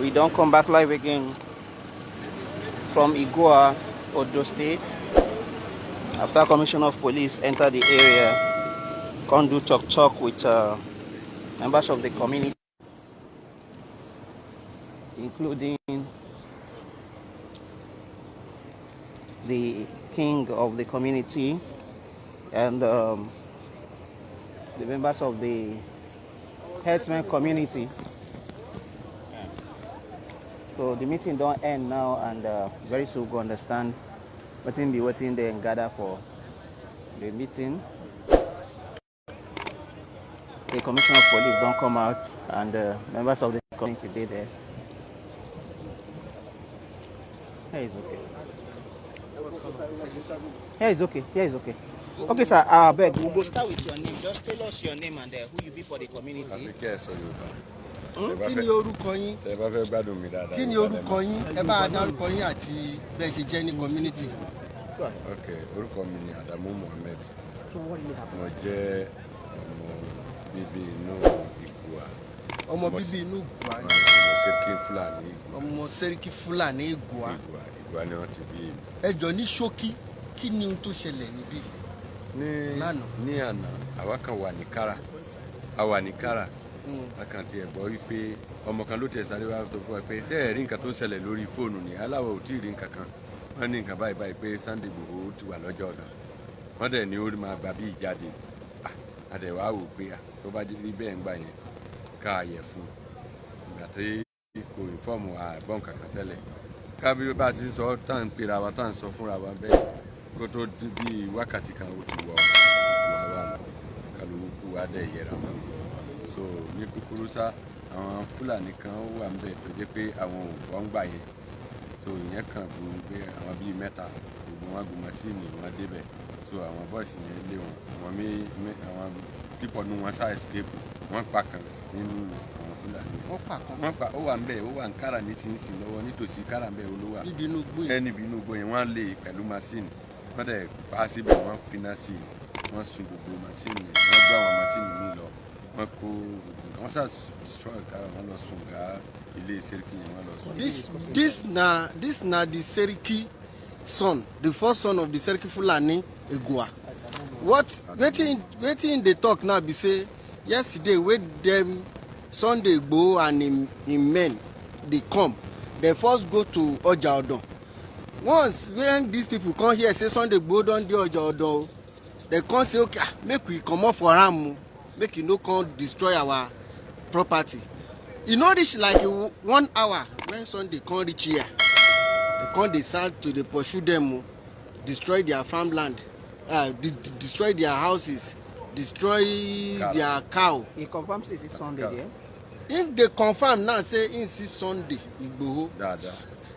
We don't come back live again from Igua, Odo State. After Commissioner of Police entered the area, can't do talk with members of the community, including the king of the community and the members of the Herdsmen community. So the meeting don't end now, and very soon we'll understand what be waiting there and gather for the meeting. The Commissioner of Police don't come out, and members of the community they there. Here is okay. Here is okay. Here is okay. Okay, sir. I beg. We'll go start with your name. Just tell us your name and who you be for the community. Kí ni orúkọ yín? Kí ni orúkọ yín? Ẹ bá dárúkọ yín àti bẹ́ẹ̀ ṣe jẹ́ ní community. Okay, orúkọ mi ni Adamu Mohammed. Mo jẹ́ ọmọ bíbí inú Igua. Ọmọ bíbí inú Igua. Ọmọ Sẹ́ríkì Fúlàní Igua. Igua ni wọ́n ti bí. Ẹ jọ̀ọ́ ní ṣókí, kí ni ohun tó ṣẹlẹ̀ níbí? Ní àná, àwa kan wà ní Kára. A wà ní Kára. Akanti ẹ gbọ́ wípé ọmọ kan ló tẹ̀ sáré wá tó fún wa pé ṣé ẹ rí nǹkan tó ń ṣẹlẹ̀ lórí fóònù ni aláwọ̀ ò tí ì rí nǹkan kan. Wọ́n ní nǹkan báyìí pé Sunday Igboho ti wà lọ́jọ́ ọ̀nà. Wọ́n dẹ̀ ní ó máa gbà bí ìjáde. Àdẹ̀wà wò pé tó bá rí bẹ́ẹ̀ ń gbà yẹn ká yẹ̀ fún. Ìgbà tí kò ìfọ́ọ̀mù àbọ̀n kankan tẹ́lẹ̀. Kábí bá ti sọ tá à ń pera wa tá à ń sọ fúnra wa bẹ́ẹ̀ kó tó bí wákàtí kan ó ti wọ wà kálukú wa dẹ̀ yẹra fún. So ní kúkúrú sá àwọn Fúlàní kan wà ń bẹ̀ tó jẹ́ pé àwọn ò ń gbà yẹn. So ìyẹn kan bú pé àwọn bíi mẹ́ta gbogbo wọn gùn mọ́síìnì wọn débẹ̀. So àwọn bọ́ọ̀sì yẹn lé wọn àwọn pípọ̀ nù wọn sá escape wọ́n pa kan nínú àwọn Fúlàní. Wọ́n pa ó wà ń bẹ̀ ó wà ń Kára nísinsìnyí lọ́wọ́ nítòsí Kára ń bẹ̀ olówó. Níbi inú gbó yẹn. Níbi inú gbó yẹn wọ́n lé pẹ̀lú mọ́síìnì wọ́n dẹ̀ pa síbẹ̀ wọ́n finá sí i wọ́n sun gbogbo mọ́síìnì wọ́n gbá àwọn mọ́síìnì mi lọ wọ́n kó wọ́n sá destroy Kára wọ́n lọ sun gá ilé Sẹ́ríkì yẹn wọ́n lọ sun. This na the Sẹ́ríkì son, the first son of the Sẹ́ríkì Fúlàní Igua. Wetin dey talk now be say yesterday wey dem Sunday Igboho and him men dey come, dem first go to Ọjà Ọ̀dàn. Once when these people come here say Sunday Igboho don dey Ọjà Ọ̀dàn, dem come say okay make we comot for am, make e no come destroy our property. E no reach like 1 hour when Sunday come reach here, dem come dey start to dey pursue dem, destroy their farmland, destroy their houses, destroy their cow. He confirms it's Sunday there. If they confirm now say in see Sunday Igboho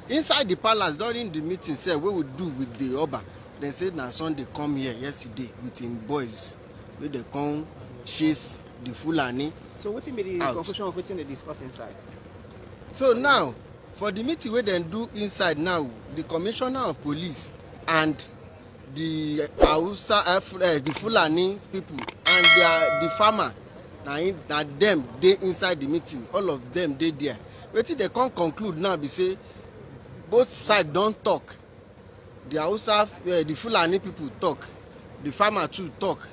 inside the palace during the meeting say what we do with the Oba, they say na Sunday come here yesterday with him boys wey they come chase the Fulani. So what be the conclusion of wetin they discuss inside? So now for the meeting wey dem do inside now, the commissioner of police and the the Fulani people and the farmer na dem dey inside the meeting, all of them dey there. Wetin they come conclude now be say both sides don talk. The Fulani people talk, the farmer too talk,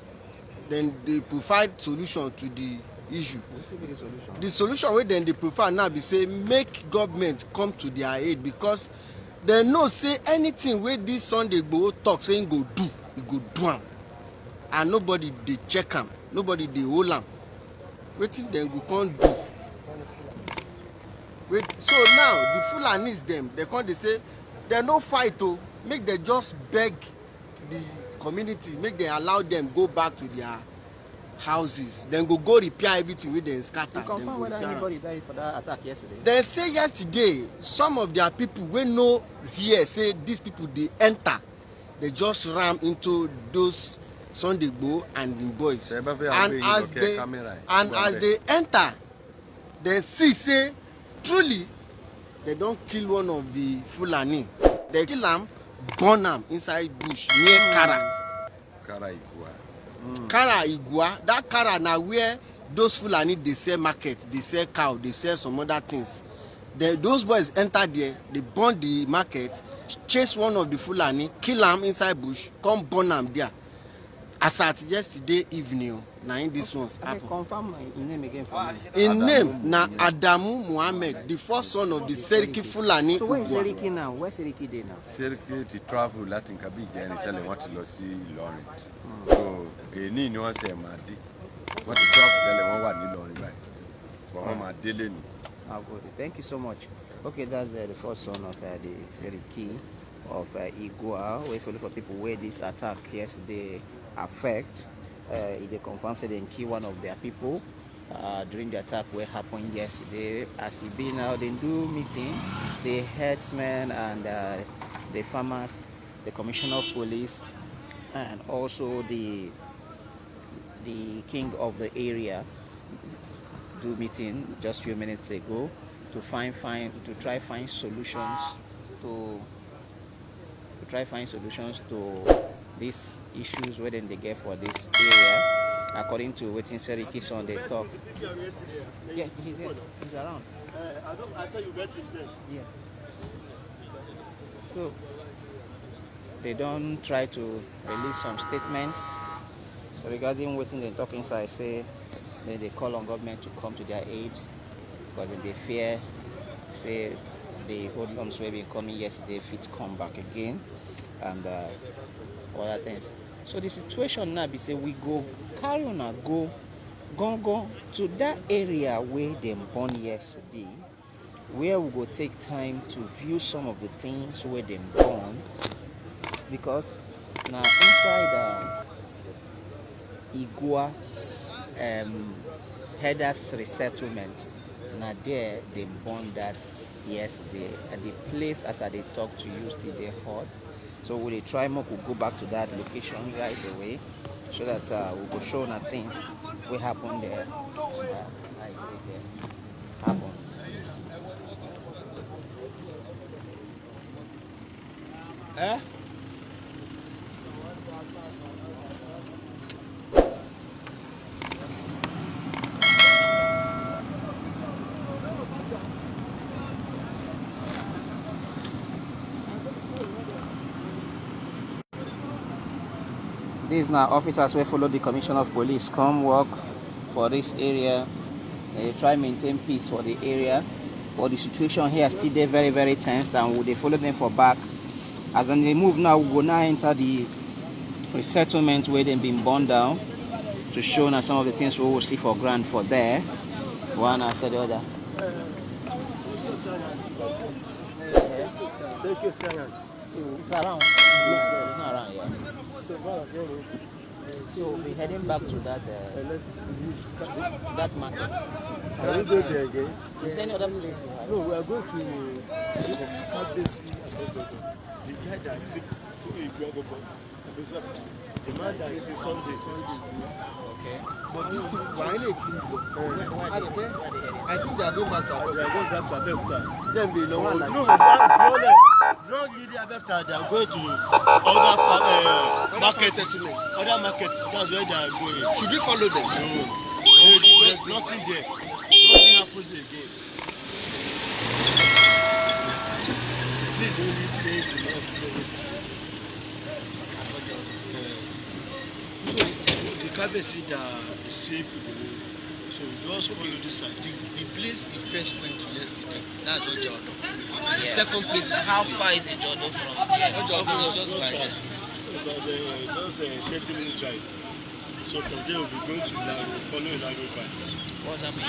then they provide solution to the issue. Wetin be the solution? The solution wey dem dey provide now be say make government come to their aid, because dem know say anything wey this Sunday Igboho talk say im go do, e go do am, and nobody dey check am, nobody dey hold am. Wetin dem go come do? So now the Fulanis dem come dey say dem no fight o, make dem just beg the community make dem allow dem go back to their houses. Dem go repair everything wey dem scatter. You confirm whether anybody died for that attack yesterday? Dem say yesterday some of their people wey no hear say these people dey enter, they just ram into those Sunday Igboho and the boys. And as they enter, they see say truly they don kill one of the Fulani. They kill am, burn am inside bush near Kára. Kára Igua. That Kára na where those Fulani dey sell market, dey sell cow, dey sell some other things. Those boys enter there, they burn the market, chase one of the Fulani, kill him inside bush, come burn him there. As at yesterday evening, now in this one's happen. Confirm his name again for me. In name na Adamu Muhammad, the first son of the Seriki Fulani. So where is Seriki now? Where Seriki dey now? Seriki to travel Latin Kabi and tell him what to go see Lauren. So they need no one say Madi. What to travel tell him what need Lauren right. But I'm a daily. Thank you so much. Okay, that's the first son of the Seriki of Igua. We follow for people where this attack yesterday affect. They confirmed that they kill one of their people during the attack where happened yesterday. As it be now, they do meeting the herdsmen and the farmers, the commissioner of police, and also the king of the area do meeting just a few minutes ago to try find solutions to these issues where they get for this area, according to what Seriki son they talk. Yeah, he's here. He's around. I said you met him there. Yeah. So they don't try to release some statements regarding what they talk inside. Say then they call on government to come to their aid because they fear, say the hoodlums were been coming yesterday fit come back again and other things. So the situation now be say we go carry on and go to that area where they born yesterday, where we go take time to view some of the things where they born, because now inside Igua Headers Resettlement, now there they born that yesterday at the place as I they talk to you still they hot. So we try more to go back to that location right away so that we will show na things will happen there. Happen. Eh? These now officers will follow the commissioner of police come work for this area. They try maintain peace for the area, but the situation here still there very, very tense, and they follow them for back. As then they move now, we will now enter the resettlement where they've been burned down to show now some of the things we will see for ground for there, one after the other. It's around. It's not around, yeah. So we're heading back to that that market. Can we go there again? Is there any other place? No, we are going to this cafe. The guy that is sick, so he go. The man that is sick Sunday. Okay. But these people, why they I think they are going back to Abeokuta. They are going back to Abeokuta. Then be the one like not really Abeokuta. They are going to other markets. Other markets. That's where they are going. Should we follow them? No. There's nothing there. Nothing happens again. Please only pray to Lord for yesterday. So the cafe said that is safe. So we just follow this side. The place he first went to yesterday, that's Oduduwa. Yes. The second place is How far is the Jordan from here? Oduduwa is just by there. About just 30 minutes drive. So from there we'll be going to Laro, following Laro back. What's happening?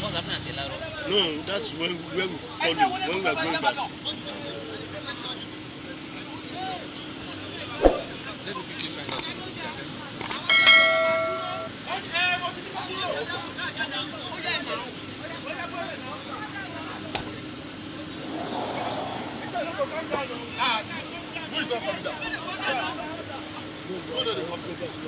What's happening at Laro? No, that's where we follow, when we are going back. Let me quickly find out. Who is not coming down? What are they coming down?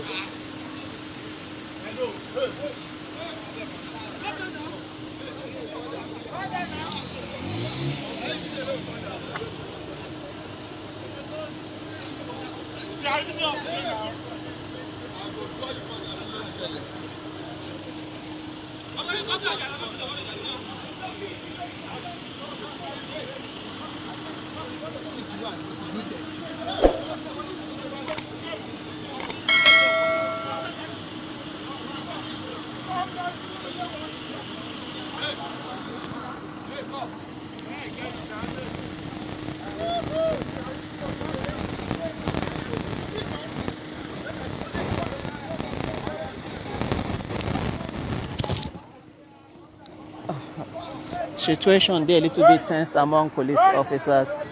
Situation there a little bit tense among police officers.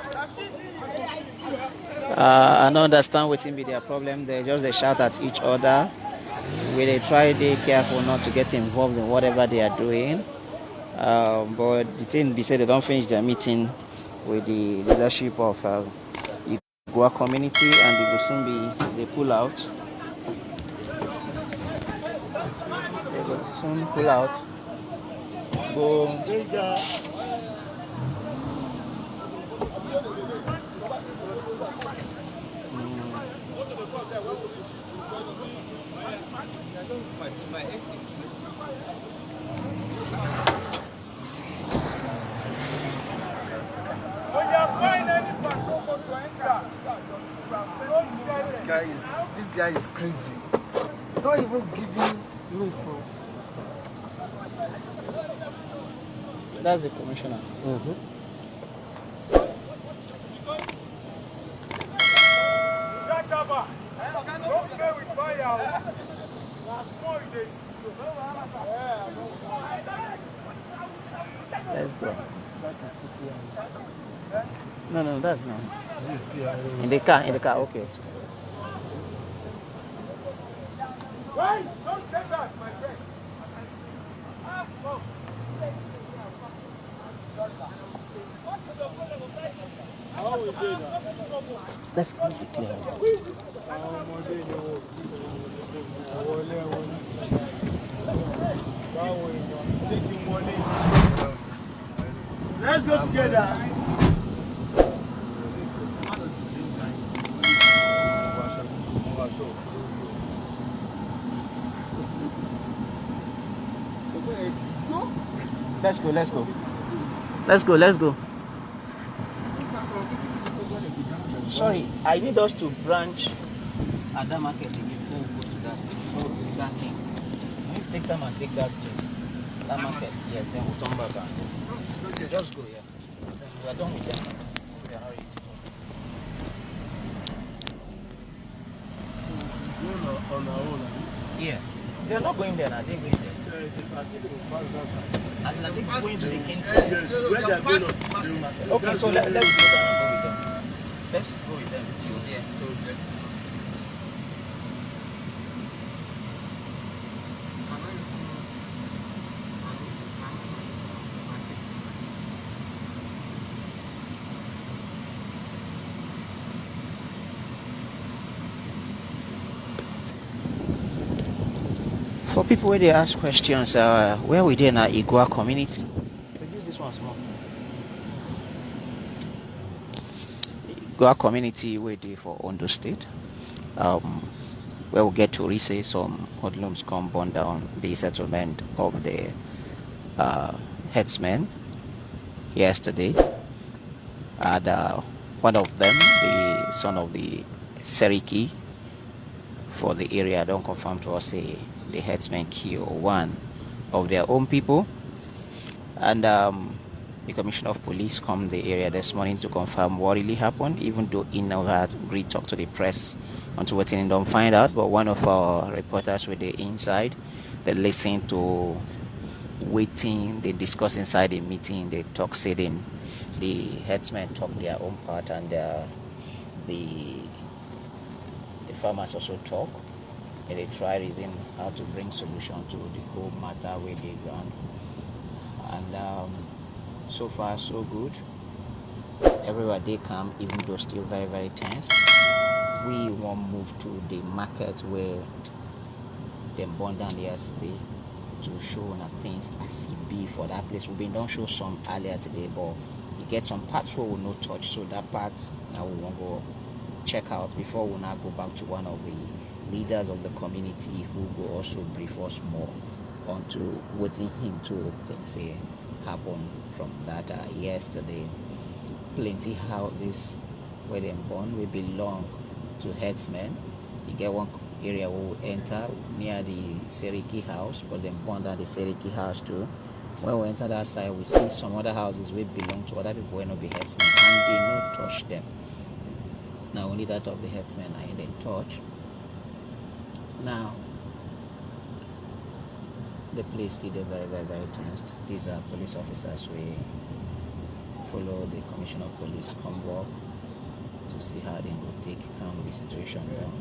I don't understand what be their problem. They shout at each other. Where they try, they careful not to get involved in whatever they are doing. But the thing be said, they don't finish their meeting with the leadership of Igua community, and they will soon they pull out. They will soon pull out. Go. This guy is crazy. Not even giving room for. That's the commissioner. Don't play with fire. Let's go. No, that's not. In the car, okay. Wait, don't say that, my friend. How we do that? Let's be clear. Let's go together. Let's go. Sorry, I need us to branch at that market again before we go to that thing. We need to take them and take that place. That market, yes, then we'll turn back and go. Just go, yeah. We are done with them. We are not ready to go. So on our own. Yeah. They are not going there now, they're going there. I think going to the King's Yes, where they are going okay, so let's go down and go with them. Let's go with them till there. For people where they ask questions, where we in our Igua community? Produce this one small. Igua community where they for Ondo State. Where we get to say some hoodlums come burn down the settlement of the Herdsmen yesterday. And one of them, the son of the Seriki for the area, don't confirm to us say the Herdsmen kill one of their own people, and the commissioner of police come the area this morning to confirm what really happened, even though he never had agreed to talk to the press until we don't find out. But one of our reporters with the inside, they listen to waiting, they discuss inside the meeting, they talk sitting, the herdsmen talk their own part, and the farmers also talk. And they try reason how to bring solution to the whole matter where they gone. And so far so good. Everywhere they come, even though still very, very tense. We won't move to the market where they burned down yesterday to show things as it be for that place. We don't show some earlier today, but we get some parts where we no touch. So that part now we won't go check out before we now go back to one of the leaders of the community who will also brief us more onto what him to things happened from that yesterday. Plenty houses where they born, we belong to Herdsmen. You get one area where we enter near the Seriki house, because they born down the Seriki house too. When we enter that side, we see some other houses we belong to other people who not be Herdsmen, and they no touch them. Now only that of the Herdsmen are in the touch. Now the place still very, very, very tense. These are police officers. We follow the Commissioner of Police come work to see how they will take calm the situation down.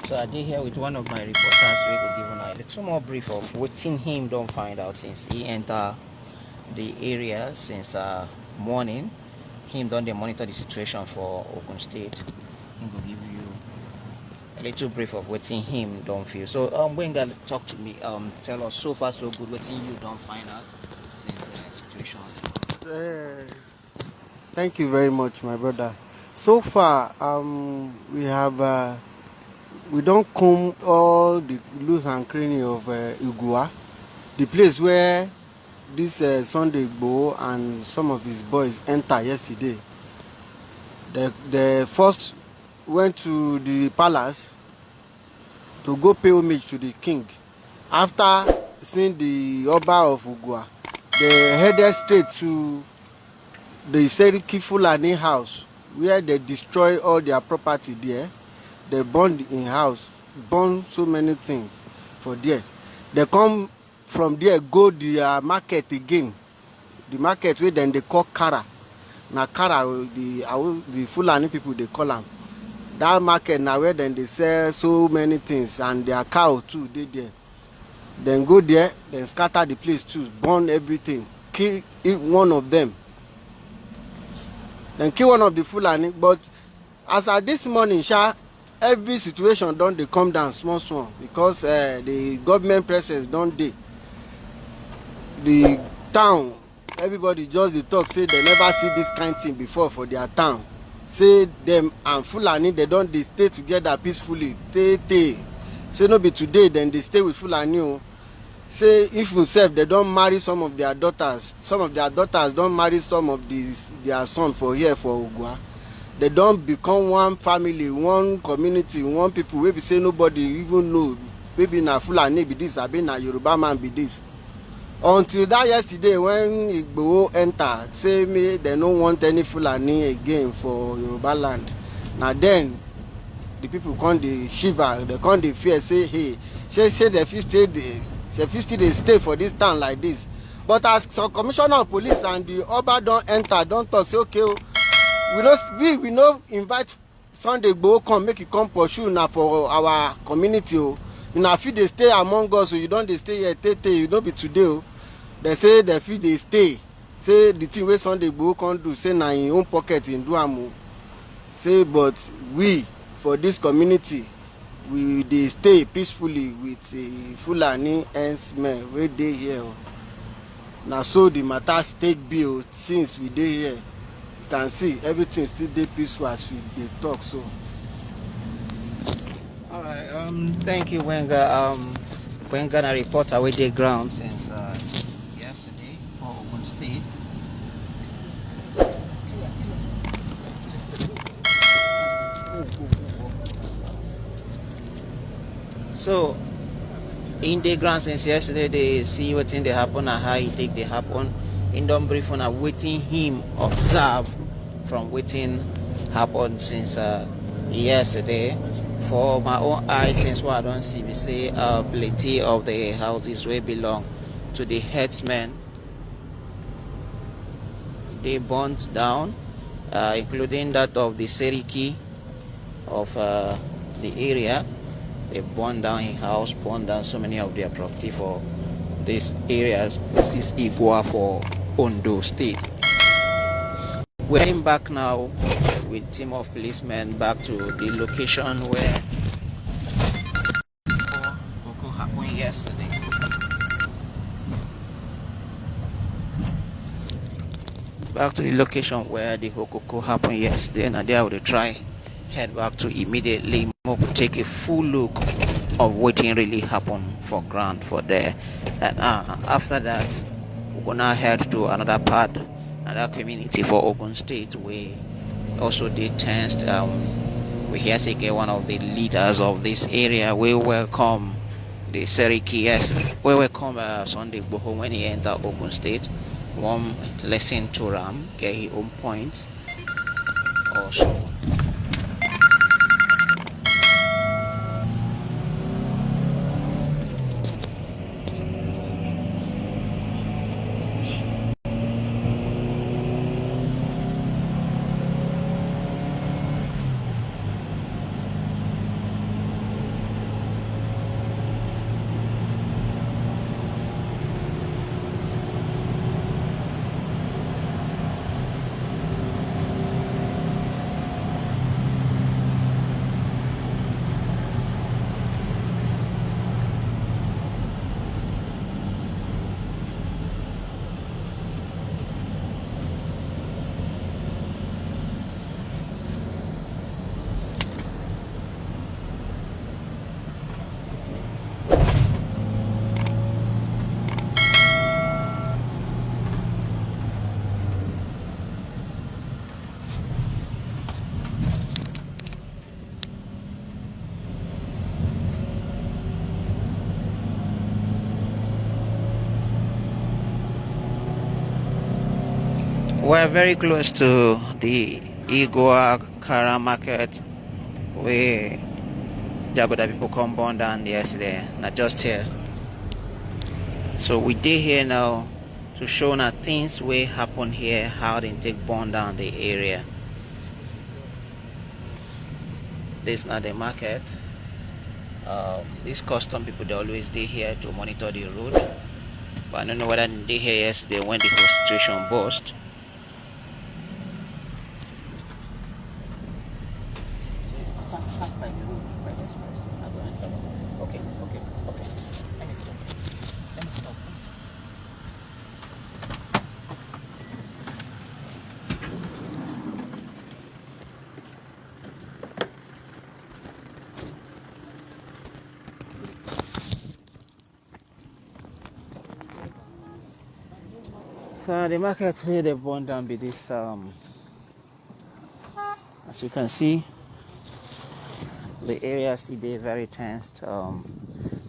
So I did here with one of my reporters. We could give a little more brief of waiting him don't find out since he enter the area since morning. Him don't they monitor the situation for Ogun State. He will give you a little brief of waiting him don't feel. So Wenga, talk to me. Tell us so far so good waiting you don't find out since situation. Thank you very much, my brother. So far, we have we don't comb all the loose and cranny of Igua, the place where this Sunday Igbo and some of his boys entered yesterday. They first went to the palace to go pay homage to the king. After seeing the Oba of Igua, they headed straight to the Seriki Fullani house, where they destroy all their property there. They burned in house, burn so many things for there. They come from there, go the market again. The market where then they call Kara. Now Kara, the Fulani people they call them. That market now where then they sell so many things, and their cow too, they there. Then go there, then scatter the place too, burn everything, kill one of them. Then kill one of the Fulani. But as at this morning, every situation don't they come down small because the government presence don't they. The town, everybody just they talk say they never see this kind of thing before for their town. Say them and Fulani they don't they stay together peacefully. Say no be today then they stay with Fulani. Say if themselves they don't marry some of their daughters. Some of their daughters don't marry some of their son for here for Ogua. They don't become one family, one community, one people. We say nobody even know. Maybe na Fulani be this, maybe na Yoruba man be this. Until that yesterday when Igbo entered, say me they don't want any Fulani again for Yoruba land. Now then, the people come the shiver, they come the fear, say hey, say they still stay for this town like this. But as some commissioner of police and the Oba don't enter, don't talk, say okay. We no invite Sunday Igbo come make it come pursue now for our community. You feel they stay among us, so you don't they stay here, you don't be today. They say they feel they stay. Say the thing where Sunday Igbo can't do, say na in own pocket in do. Say but we for this community, they stay peacefully with Fulani Herdsmen where they here. Now so the matter take bill since we dey here. Can see everything still dey peaceful as we dey talk so. All right. Thank you, Wenga. Wenga na reporter wey dey ground since yesterday for Ogun State. So in the ground since yesterday, they see what thing they happen and how it take they happen. In don't brief on waiting him observe from waiting happened since yesterday. For my own eyes, since what I don't see, we say plenty of the houses will belong to the Herdsmen. They burnt down, including that of the Seriki of the area. They burned down a house, burned down so many of their property for this area. This is Igua for Ondo State. We're heading back now with team of policemen back to the location where Boko happened yesterday. Back to the location where the Hokoko happened yesterday, and there I would try head back to immediately take a full look of what really happened for ground for there. And after that, we're gonna head to another part, another community for Ogun State. We also did test. We hear again one of the leaders of this area. We welcome the Seriki. Yes, we welcome Sunday Boho when he entered Ogun State. One lesson to Ram, get his own points. Also. We're very close to the Igua Kara market where Jagoda people come born down yesterday, not just here. So we did here now to show now things will happen here, how they take born down the area. This is not the market. These custom people, they always stay here to monitor the road. But I don't know whether they here yesterday when the whole situation burst. Okay. Let me stop. So the market where they burn down be this as you can see, the area still there very tense.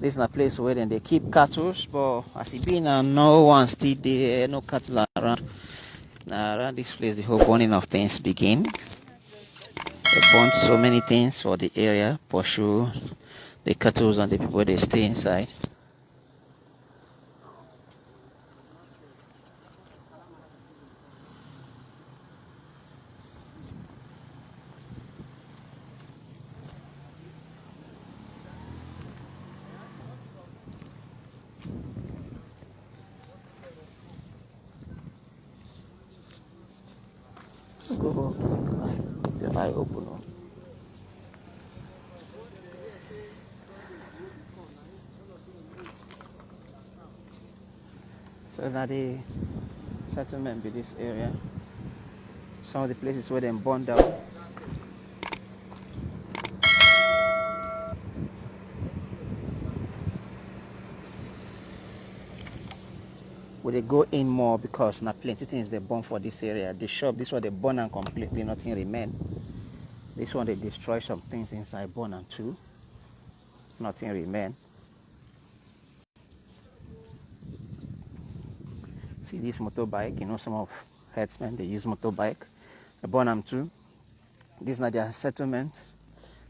This is a place where then they keep cattle, but as it been no one still there, no cattle around. Now around this place the whole burning of things begin. They burn so many things for the area, pursue the cattle and the people they stay inside. Go up, keep your eye open. So now the settlement be this area. Some of the places where they burn down. Where they go in more because now plenty things they burn for this area. The shop, this one they burn and completely nothing remain. This one they destroy some things inside, burn and too. Nothing remain. See this motorbike, you know some of herdsmen they use motorbike. They burn them too. This is not their settlement.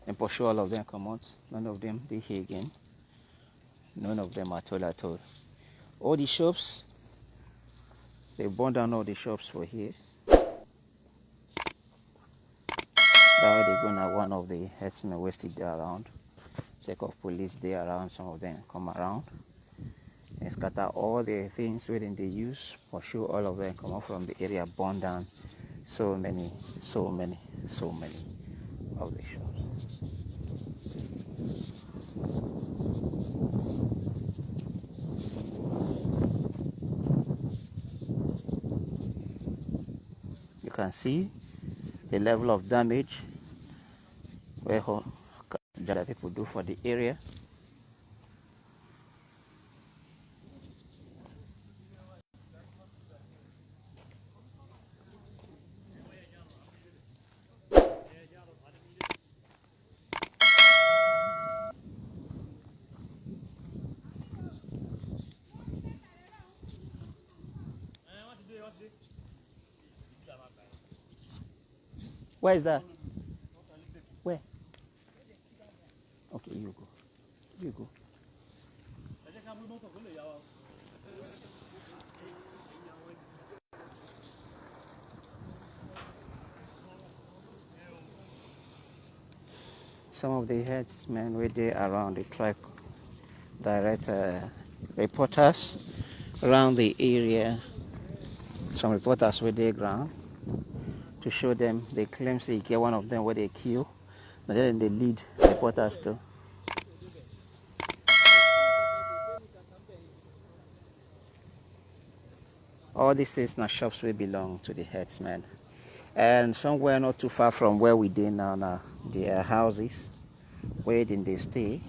And for sure all of them come out. None of them they here again. None of them at all. All the shops, they burn down all the shops for here. That way they go now one of the herdsmen wasted there around. Check of police there around, some of them come around. And scatter all the things within they use. For sure all of them come out from the area, burn down so many of the shops. can see the level of damage where the people do for the area. Where is that? Where? Okay, you go. You go. Some of the herdsmen were there around the track, direct reporters around the area. Some reporters were there ground to show them. They claim they get one of them where they kill, and then they lead reporters to. All these things now shops will belong to the herdsmen, and somewhere not too far from where we did now, there houses where they stay,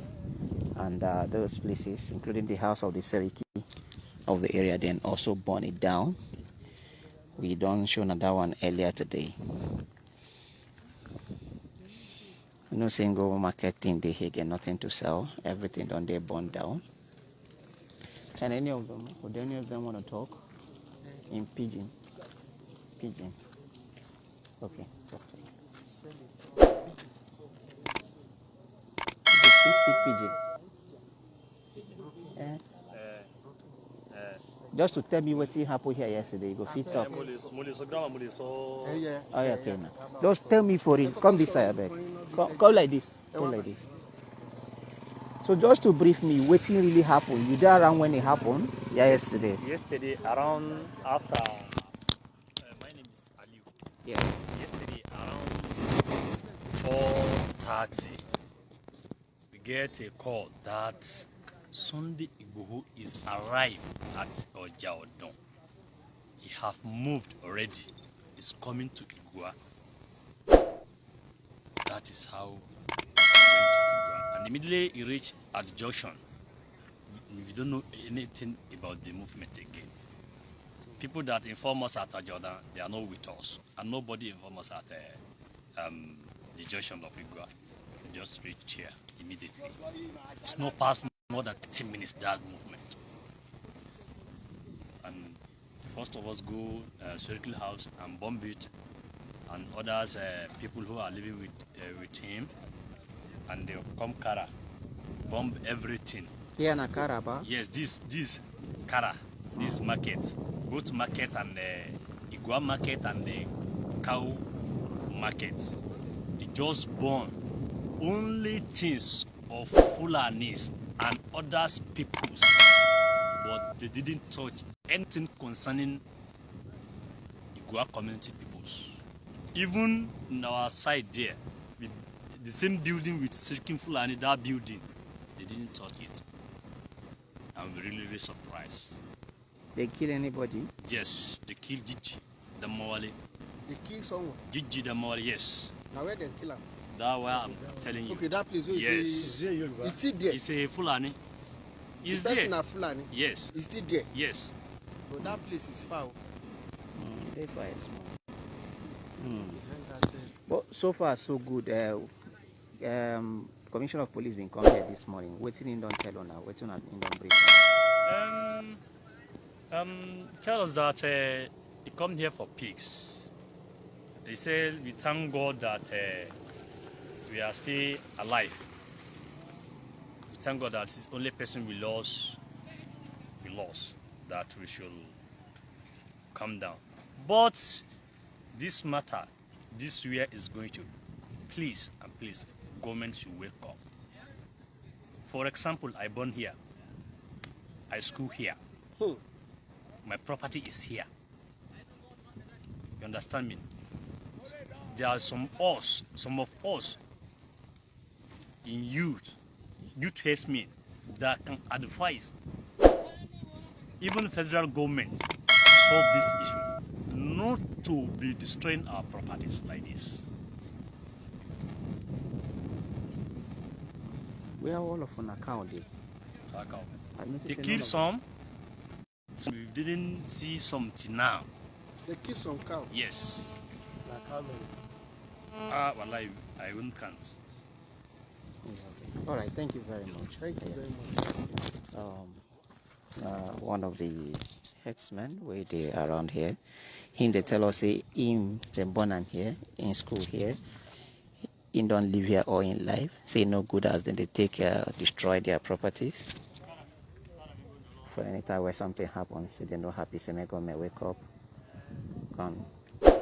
and those places, including the house of the Seriki of the area, then also burn it down. We don't show another one earlier today. No single marketing they here get nothing to sell. Everything done they burn down. Can any of them, would any of them want to talk in pidgin? Pidgin. Okay, talk to me. You speak pidgin. Just to tell me what happened here yesterday, you go fit talk. Oh yeah, okay now. Just tell me for it. Come this side, I beg. Come like this. Come like this. So just to brief me, what really happened? You there around when it happened? Yeah, yesterday. Yesterday around after. My name is Aliu. Yeah. Yesterday around 4:30, we get a call that Sunday Igboho is arrived at Ojaodon. He have moved already. He's coming to Igua. That is how he went to Igua. And immediately he reached at the junction. We don't know anything about the movement again. People that inform us at Ojaodon, they are not with us. And nobody inform us at the junction of Igua. We just reached here immediately. It's not past more than 30 minutes, that movement. And first of us go Circle House and bomb it, and others people who are living with him, and they come Kara, bomb everything. Here na Karaba? Yes, this Kara, this market, both market and the Igua market and the cow market, they just burn only things of Fullanis and others peoples, but they didn't touch anything concerning Igua community peoples. Even in our side there, with the same building with Sirkin Fullani, that building, they didn't touch it. I'm really, really surprised. They kill anybody? Yes, they killed Gigi Damawale. They kill someone. Gigi Damawale, yes. Now where they kill him? That way I'm telling you. Okay, that place where yes. Is still there. It's a Fullani. It's the person there. are Fullani. Yes. It's still there. Yes. But that place is foul. They fire small. But so far so good. Commissioner of Police been come here this morning. Waiting in don't tell on now. Waiting in don't brief. Tell us that he come here for pigs. They say we thank God that we are still alive. We thank God that it's the only person we lost, that we should calm down. But this matter, this year is going to, please and please, government should wake up. For example, I born here, I school here, my property is here. You understand me? There are some of us in youth herdsmen that can advise even federal government to solve this issue. not to be destroying our properties like this. Where all of on account? They killed some. We didn't see some till now. They kill some cow. Yes. Like how many? Well, I won't count. All right, thank you very much. Thank you very much. One of the herdsmen where they around here, they tell us say him they born am here in school here. He don't live here all in life. Say no good as then they take destroy their properties. For any time where something happens, say they're not happy, say may government wake up, come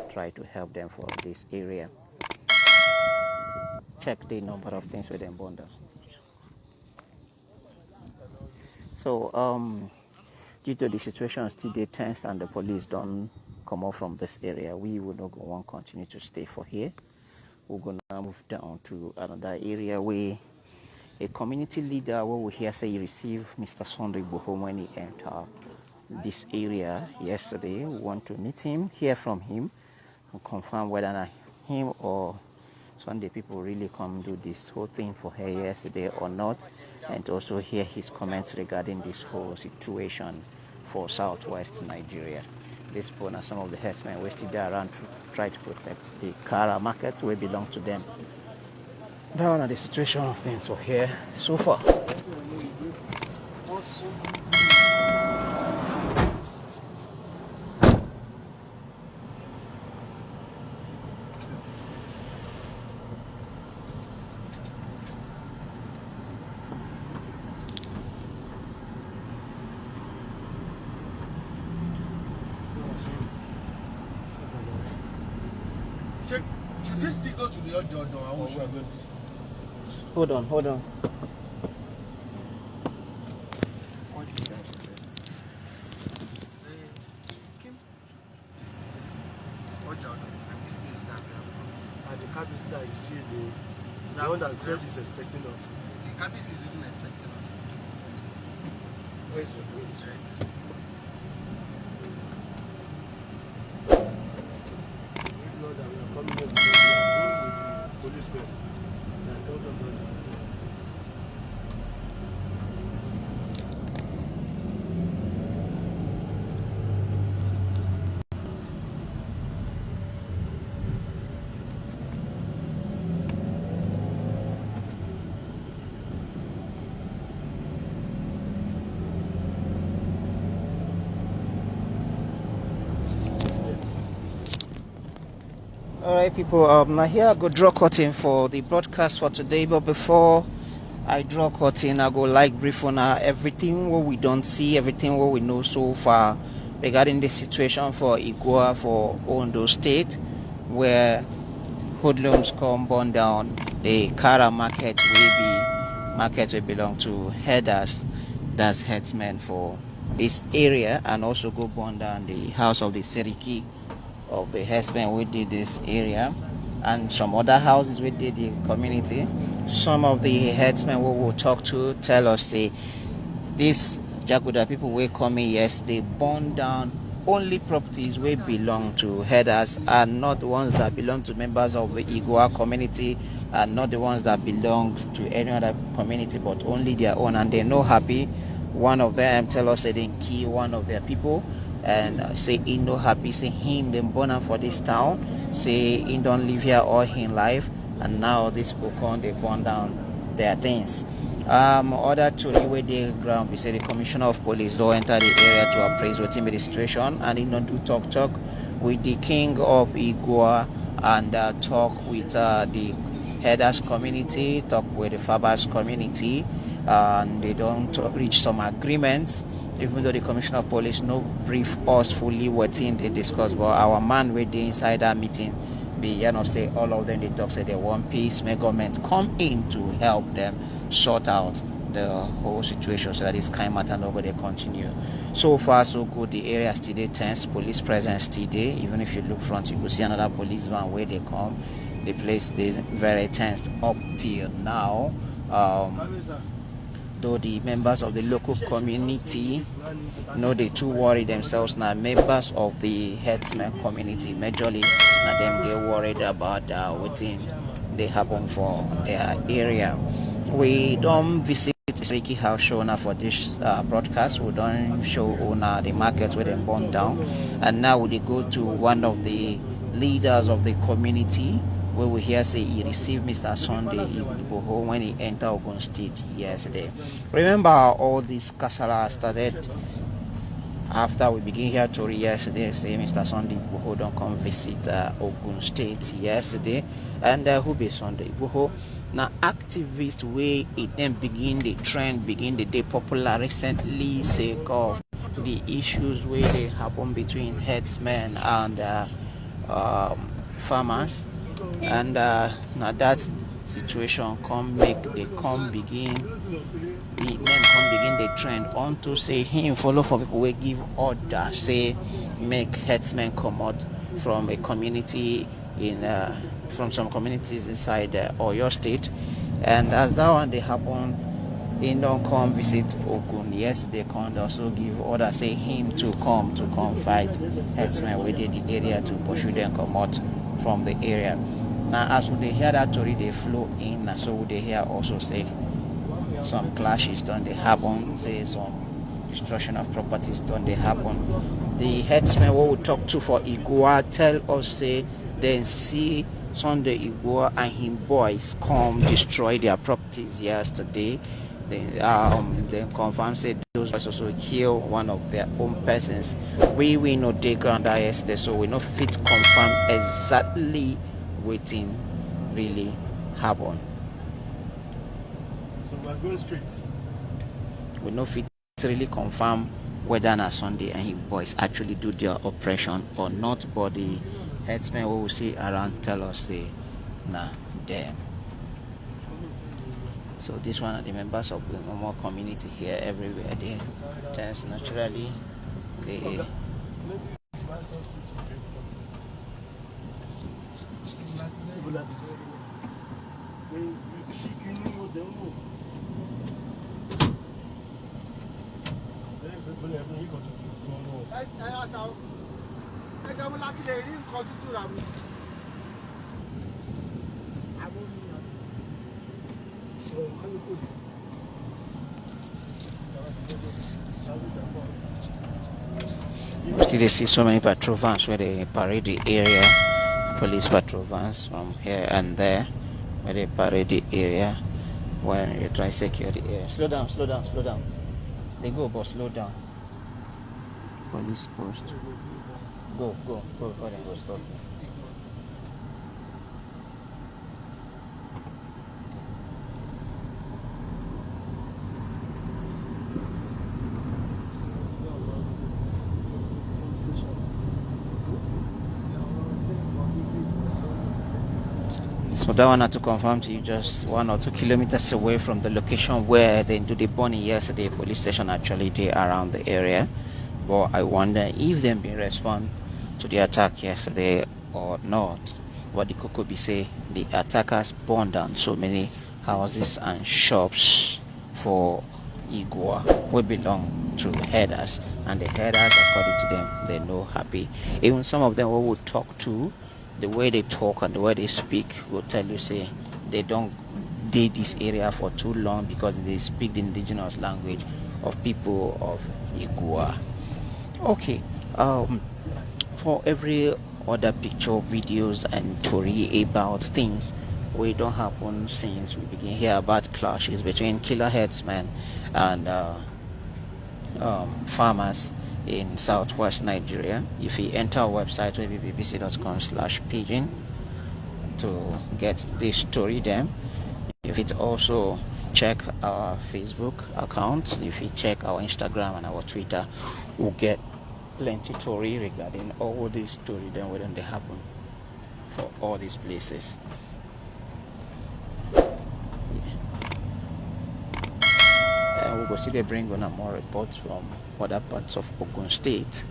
try to help them for this area. Check the number of things with them bundle. So due to the situation still they tensed and the police don't come out from this area, we will not go on continue to stay for here. We're gonna move down to another area where a community leader what we hear say he received Mr. Sunday Bohom when he entered this area yesterday. We want to meet him, hear from him, and confirm whether or not him or Sunday people really come do this whole thing for her yesterday or not, and also hear his comments regarding this whole situation for southwest Nigeria. This point are some of the herdsmen still there around to try to protect the Kara market where belong to them. Down at the situation of things for here so far. Should they still go to the other door? Hold on. And the cabbage that you see, the one that said is expecting us. The cabbage is even expecting us. Where's the bridge? If not that we are coming here because we are going with the policemen. They are coming from the All right, people. Now here I go draw curtain for the broadcast for today. But before I draw curtain, I go like brief on everything what we don't see, everything what we know so far regarding the situation for Igua for Ondo State, where hoodlums come burn down the Kara market will belong to herders, that's herdsmen for this area, and also go burn down the house of the Seriki of the herdsmen we did this area, and some other houses we did the community. Some of the herdsmen we will talk to tell us say these Jaguda people will come in, yes, they burn down only properties we belong to herders and not the ones that belong to members of the Igua community, and not the ones that belong to any other community, but only their own, and they're not happy. One of them tell us they didn't kill one of their people, and say he no happy, say him them born for this town, say he don't live here all his life, and now this people come they burn down their things. Other to where the ground, we say the commissioner of police don't enter the area to appraise what the situation, and he don't do talk with the king of Igua, and talk with the herders community, talk with the farmers community, and they don't reach some agreements. Even though the commissioner of police no brief us fully what in they discuss, but our man with the inside that meeting be say all of them they talk say they want peace, may government come in to help them sort out the whole situation so that this kind matter nobody continue. So far so good, the area still they tense, police presence still there. Even if you look front you could see another police van where they come. The place is very tense up till now. though the members of the local community no they too worry themselves now. Members of the herdsmen community majorly now them get worried about what they happen for their area. We don't visit Ricky house show now for this broadcast. We don't show owner the market where they burn down, and now we go to one of the leaders of the community where we hear say he received Mr. Sunday Igboho when he entered Ogun State yesterday. Remember all this kasala started after we begin here Tori yesterday say Mr. Sunday Igboho don't come visit Ogun State yesterday, and who be Sunday Igboho? Now activists way it then begin the trend begin the day popular recently sake of the issues where they happen between herdsmen and farmers, and now that situation begin the trend on to say him follow for people will give order say make herdsmen come out from a community in from some communities inside Oyo State, and as that one they happen, he don't come visit Ogun. Yes, they can also give order say him to come fight herdsmen within the area to pursue them come out from the area. Now as we hear that story they flow in, so they hear also say some clashes done they happen, say some destruction of properties done they happen. The herdsmen what we talk to for Igua tell us say then see Sunday Igboho and him boys come destroy their properties yesterday. Then confirm said those boys also kill one of their own persons. We know they ground yesterday, so we no fit confirm exactly waiting really happen. So we're going straight. We no fit really confirm whether na Sunday and his boys actually do their operation or not, but the herdsmen we will see around tell us say nah them. So this one are the members of the normal community here everywhere they tends naturally they still they see so many patrol vans where they parade the area, police patrol vans from here and there where they parade the area when you try to secure the area. Slow down. They go, but slow down. Police post. Go before they go stop. So that one had to confirm to you just 1 or 2 kilometers away from the location where they do the burning yesterday. Police station actually they around the area, but I wonder if them been respond to the attack yesterday or not. What the could be say the attackers burned down so many houses and shops for Igua will belong to herders, and the herders according to them they're no happy. Even some of them we would talk to, the way they talk and the way they speak will tell you say they don't date this area for too long because they speak the indigenous language of people of Igua. Okay, for every other picture, videos and story about things we don't happen since we begin hear about clashes between killer herdsmen and farmers in southwest Nigeria. If you enter our website bbc.com/pidgin to get this story then. If it also check our Facebook account, if you check our Instagram and our Twitter, we'll get plenty story regarding all this story then when they happen for all these places. And we'll go see they bring on more reports from other parts of Ogun State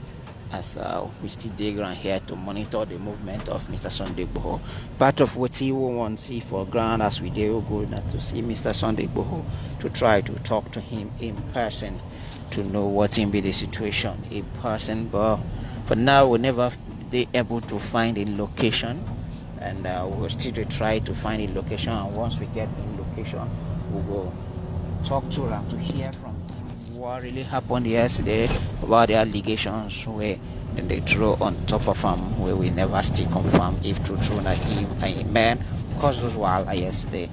as we still dig around here to monitor the movement of Mr. Sunday Igboho. Part of what he will want to see for ground as we do go now to see Mr. Sunday Igboho, to try to talk to him in person, to know what in be the situation in person. But for now, we never they able to find a location, and we'll still to try to find a location. And once we get in location, we will talk to them to hear from what really happened yesterday about the allegations where they throw on top of him, where we never still confirm if true that him a man caused those wild yesterday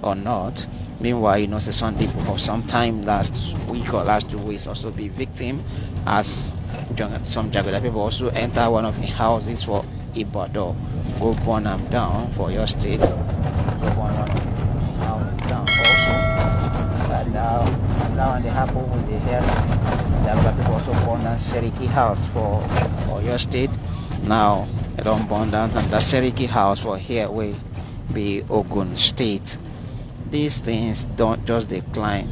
or not. Meanwhile, you know, the Sunday Igboho sometime last week or last 2 weeks also be victim, as some Jaguda people also enter one of the houses for Ibadan, go burn them down for your state, go burn one of the houses down also. And now they happen with the Herdsmen. Jaguda people also burn down Seriki house for your state. Now they don't burn down the Seriki house for here way be Ogun State. These things don't just decline.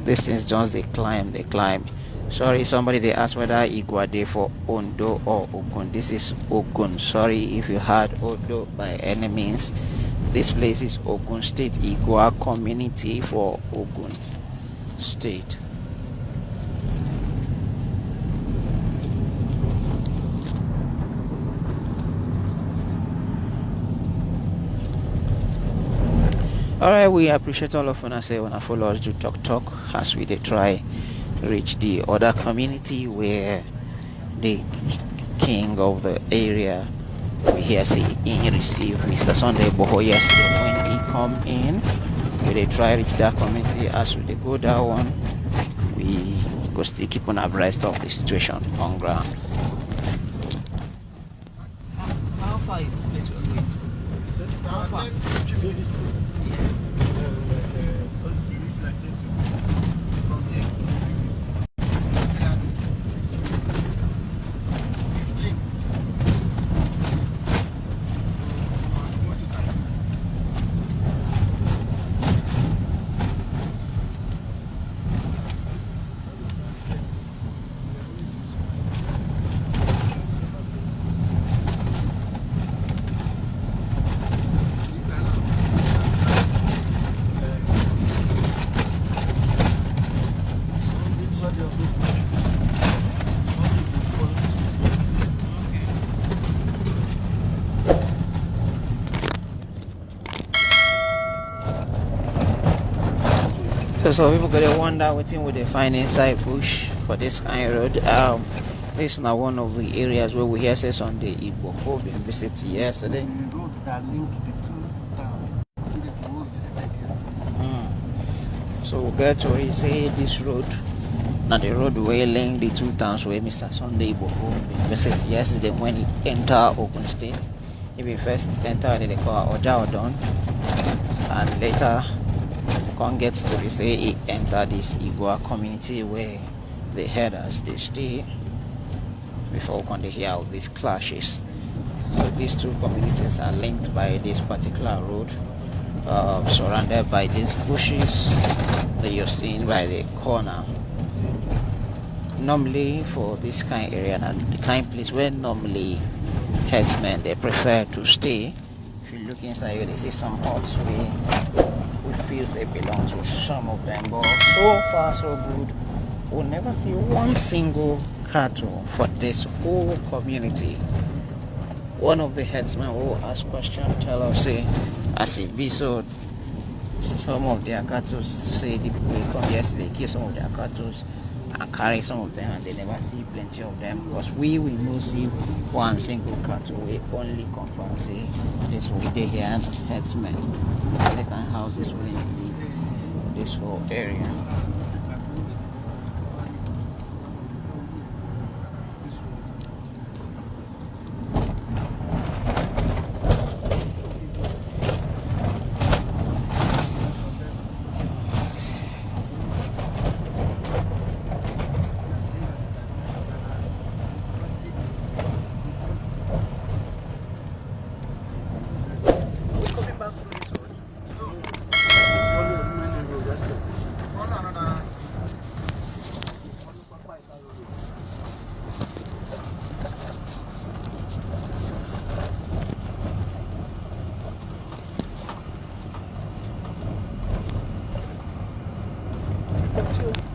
These things just they climb. Sorry, somebody they asked whether Iguade for Ondo or Ogun. This is Ogun. Sorry if you heard Ondo by any means. This place is Ogun State, Igua community for Ogun State. Alright, we appreciate all of you say when I follow us to talk as we they try reach the other community where the king of the area we hear say he received Mr. Sunday Igboho yesterday when he come in. We they try reach that community. As we go that one, we go still keep on abreast of the situation on ground. How far is this place we're going to? How far? So people gonna wonder what thing would they find inside bush for this kind of road. This is now one of the areas where we hear say Sunday Igboho been visit yesterday. The road that link the two towns. We visited yesterday. So we get to where he say this road, now the road where link the two towns where Mr. Sunday Igboho been visit yesterday when he enter Ogun State. He been first enter the call Ojaodon, and later Con gets to be say he entered this Igua community where the herders they stay before we can hear of these clashes. So these two communities are linked by this particular road, surrounded by these bushes that you're seeing by the corner. Normally for this kind of area and the kind of place where normally herdsmen they prefer to stay. If you look inside here, they see some huts where we feel they belong to some of them, but so far so good. We'll never see one single cattle for this whole community. One of the herdsmen will ask questions, tell us say as it be so some of their cattle say they come yesterday, kill some of their cattle and carry some of them, and they never see plenty of them, because we will not see one single cattle. We only confirm say this we dey here and herdsmen. So they can houses within this whole area. accept you.